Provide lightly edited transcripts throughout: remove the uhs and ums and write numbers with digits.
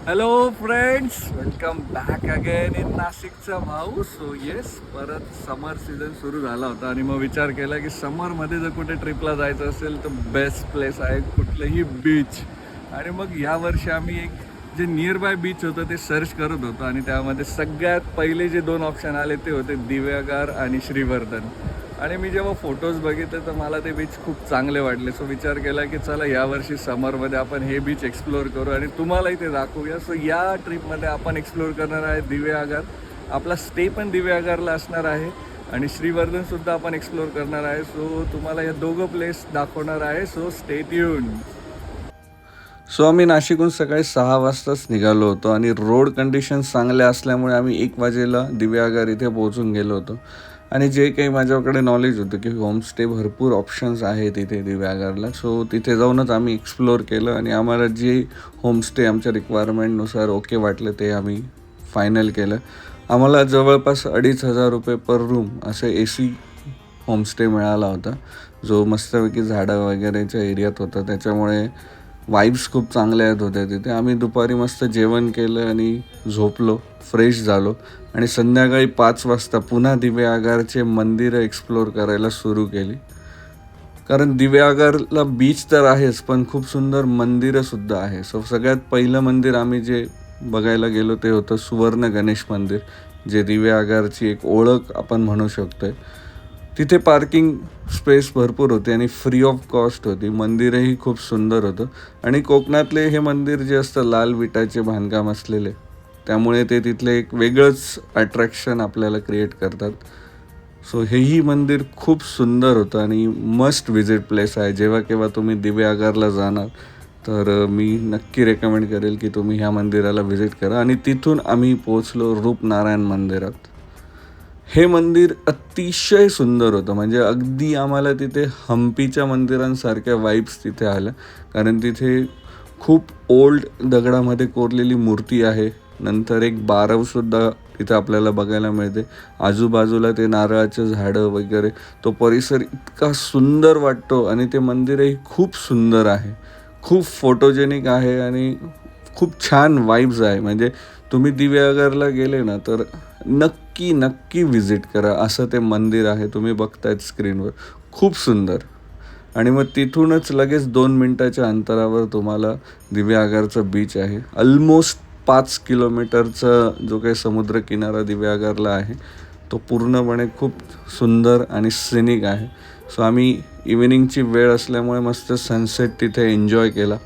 Hello friends, welcome back again in नाशिकचा भाऊ. So yes, परत समर सीझन सुरू झाला होता आणि मग विचार केला की समरमध्ये जर कुठे ट्रिपला जायचं असेल तर बेस्ट प्लेस आहे कुठलंही बीच. आणि मग यावर्षी आम्ही एक जे नियर बाय बीच होतं ते सर्च करत होतो आणि त्यामध्ये सगळ्यात पहिले जे दोन ऑप्शन आले ते होते दिव्यागार आणि श्रीवर्धन. आणि मी जेव्हा फोटोज बघितले तर मला ते बीच खूप चांगले वाटले. सो विचार केला की चला यावर्षी समरमध्ये आपण हे बीच एक्सप्लोअर करू आणि तुम्हालाही ते दाखवूया. सो या ट्रिपमध्ये आपण एक्सप्लोअर करणार आहे दिव्यागार. आपला स्टे पण दिव्यागारला असणार आहे आणि श्रीवर्धनसुद्धा आपण एक्सप्लोअर करणार आहे. सो तुम्हाला या दोघं प्लेस दाखवणार आहे. So stay tune. सो आम्ही नाशिकहून सकाळी 6 वाजताच निघालो होतो आणि रोड कंडिशन्स चांगल्या असल्यामुळे आम्ही 1 वाजेला दिव्यागार इथे पोहोचून गेलो होतो. आणि जे काही माझ्याकडे नॉलेज होतं की होमस्टे भरपूर ऑप्शन्स आहेत इथे दिव्यागारला. सो तिथे जाऊनच आम्ही एक्सप्लोअर केलं आणि आम्हाला जे होमस्टे आमच्या रिक्वायरमेंटनुसार ओके वाटलं ते आम्ही फायनल केलं. आम्हाला जवळपास 2,500 रुपये पर रूम असे AC होमस्टे मिळाला होता, जो मस्तपैकी झाडं वगैरेच्या एरियात होता. त्याच्यामुळे वाईब्स खूप चांगल्या आहेत होत्या तिथे. आम्ही दुपारी मस्त जेवण केलं आणि झोपलो, फ्रेश झालो आणि संध्याकाळी 5 वाजता पुन्हा दिव्यागारचे मंदिरं एक्सप्लोअर करायला सुरू केली. कारण दिव्यागारला बीच तर आहेच, पण खूप सुंदर मंदिरंसुद्धा आहे. सो सगळ्यात पहिलं मंदिर आम्ही जे बघायला गेलो ते होतं सुवर्ण गणेश मंदिर, जे दिव्यागारची एक ओळख आपण म्हणू शकतोय. तिथे पार्किंग स्पेस भरपूर होती आणि फ्री ऑफ कॉस्ट होती. मंदिरही खूप सुंदर होतं आणि कोकणातले हे मंदिर जे असतं लाल विटाचे बांधकाम असलेले, त्यामुळे ते तिथले एक वेगळंच अट्रॅक्शन आपल्याला क्रिएट करतात. सो हेही मंदिर खूप सुंदर होतं आणि मस्ट व्हिजिट प्लेस आहे. जेव्हा केव्हा तुम्ही दिव्यागारला जाणार तर मी नक्की रेकमेंड करेल की तुम्ही ह्या मंदिराला व्हिजिट करा. आणि तिथून आम्ही पोचलो रूपनारायण मंदिरात. हे मंदिर अतिशय सुंदर होतं, म्हणजे अगदी आम्हाला तिथे हम्पीच्या मंदिरांसारख्या वाईब्स तिथे आल्या. कारण तिथे खूप ओल्ड दगडामध्ये कोरलेली मूर्ती आहे. नंतर एक बारवसुद्धा तिथे आपल्याला बघायला मिळते. आजूबाजूला ते नारळाचं झाडं वगैरे, तो परिसर इतका सुंदर वाटतो आणि ते मंदिरही खूप सुंदर आहे, खूप फोटोजेनिक आहे आणि खूप छान वाईब्स आहे. म्हणजे तुम्ही दिव्यागरला गेले ना तर नक्की व्हिजिट करा. असं ते मंदिर आहे, तुम्ही बघतायत स्क्रीनवर, खूप सुंदर. आणि मग तिथूनच लगेच 2 मिनटाच्या अंतरावर तुम्हाला दिव्यागारचं बीच आहे. ऑलमोस्ट 5 किलोमीटरचा जो काही समुद्रकिनारा दिव्यागारला आहे तो पूर्णपणे खूप सुंदर आणि सिनिक आहे. सो आम्ही इव्हिनिंगची वेळ असल्यामुळे मस्त सनसेट तिथे एन्जॉय केला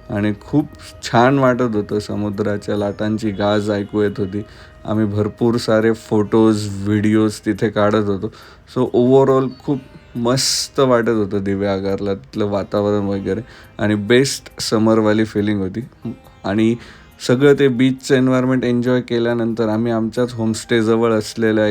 आणि खूप छान वाटत होतं. समुद्राच्या लाटांची गाज ऐकू येत होती. आम्ही भरपूर सारे फोटोज व्हिडिओज तिथे काढत होतो. सो ओव्हरऑल खूप मस्त वाटत होतं दिव्यागारला, तिथलं वातावरण वगैरे, आणि बेस्ट समरवाली फिलिंग होती. आणि सगळं ते बीचचं एन्व्हायरमेंट एन्जॉय केल्यानंतर आम्ही आमच्याच होमस्टेजवळ असलेल्या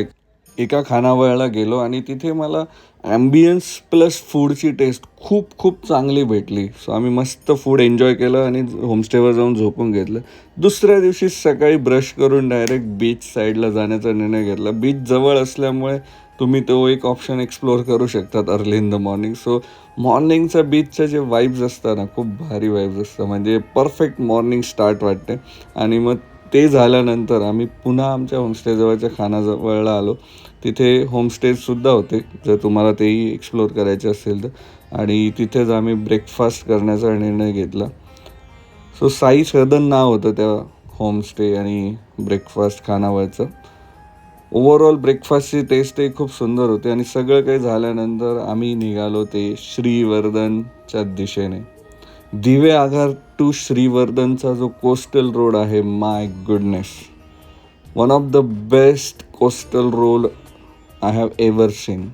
एका खानावळला गेलो आणि तिथे मला ॲम्बियन्स प्लस फूडची टेस्ट खूप चांगली भेटली. सो आम्ही मस्त फूड एन्जॉय केलं आणि होमस्टेवर जाऊन झोपून घेतलं. दुसऱ्या दिवशी सकाळी ब्रश करून डायरेक्ट बीच साईडला जाण्याचा निर्णय घेतला. बीच जवळ असल्यामुळे तुम्ही तो एक ऑप्शन एक्सप्लोअर करू शकतात early in the morning. So मॉर्निंगच्या बीचच्या जे वाईब्स असतात ना, खूप भारी वाईब्स असतात, म्हणजे परफेक्ट मॉर्निंग स्टार्ट वाटते. आणि मग ते झाल्यानंतर आम्ही पुन्हा आमच्या होमस्टेजवळच्या खानाजवळला आलो. तिथे होमस्टेजसुद्धा होते जर तुम्हाला तेही एक्सप्लोअर करायचे असेल तर. आणि तिथेच आम्ही ब्रेकफास्ट करण्याचा निर्णय घेतला. सो साई सदन नाव होतं त्या होमस्टे आणि ब्रेकफास्ट खानावळचं. ओव्हरऑल ब्रेकफास्टची टेस्टही खूप सुंदर होते. आणि सगळं काही झाल्यानंतर आम्ही निघालो ते श्रीवर्धनच्या दिशेने. दिवेआगार टू श्रीवर्धनचा जो कोस्टल रोड आहे, my goodness, one of the best coastal road I have ever seen.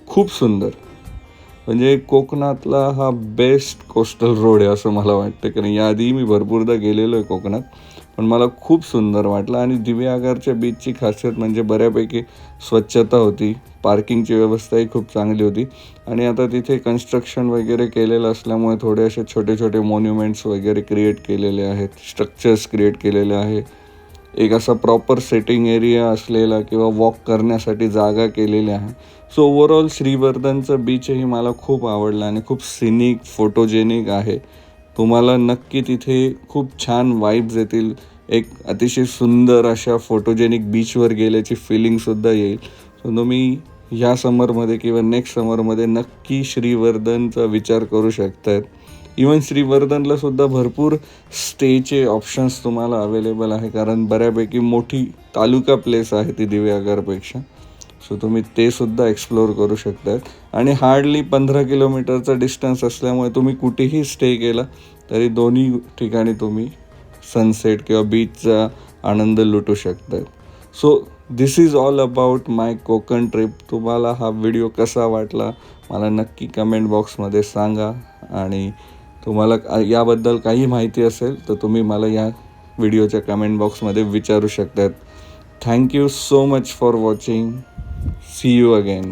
खूप सुंदर, म्हणजे कोकणातला हा बेस्ट कोस्टल रोड आहे असं मला वाटतं. कारण याआधी मी भरपूरदा गेलेलो आहे कोकणात, पण मला खूप सुंदर वाटलं. आणि दिव्यागारच्या बीचची खासियत म्हणजे बऱ्यापैकी स्वच्छता होती, पार्किंगची व्यवस्थाही खूप चांगली होती. आणि आता तिथे कन्स्ट्रक्शन वगैरे केलेलं असल्यामुळे थोडे असे छोटे छोटे मॉन्युमेंट्स वगैरे क्रिएट केलेले आहेत, स्ट्रक्चर्स क्रिएट केलेले आहे. एक असा प्रॉपर सेटिंग एरिया असलेला किंवा वॉक करण्यासाठी जागा केलेली आहे. सो ओव्हरऑल श्रीवर्धनचं बीचही मला खूप आवडलं आणि खूप सिनिक, फोटोजेनिक आहे. तुम्हाला नक्की तिथे खूप छान वाईब्स येतील. एक अतिशय सुंदर अशा फोटोजेनिक बीचवर गेल्याची फिलिंगसुद्धा येईल. सो तुम्ही ह्या समरमध्ये किंवा नेक्स्ट समरमध्ये नक्की श्रीवर्धनचा विचार करू शकतात. इवन श्रीवर्धनला सुद्धा भरपूर स्टेचे ऑप्शन्स तुम्हाला अवेलेबल आहे, कारण बऱ्यापैकी मोठी तालुका प्लेस आहे ती दिव्यागरपेक्षा. सो तुम्ही ते सुद्धा एक्सप्लोअर करू शकतात. आणि हार्डली 15 किलोमीटरचा डिस्टन्स असल्यामुळे तुम्ही कुठेही स्टे केला तरी दोन्ही ठिकाणी तुम्ही सनसेट किंवा बीचचा आनंद लुटू शकतात. So this is all about my Konkan trip. तुम्हाला हा व्हिडिओ कसा वाटला मला नक्की कमेंट बॉक्समध्ये सांगा. आणि तुम्हाला याबद्दल काही माहिती असेल तर तुम्ही मला या व्हिडिओच्या कमेंट बॉक्समध्ये विचारू शकतात. Thank you so much for watching. See you again.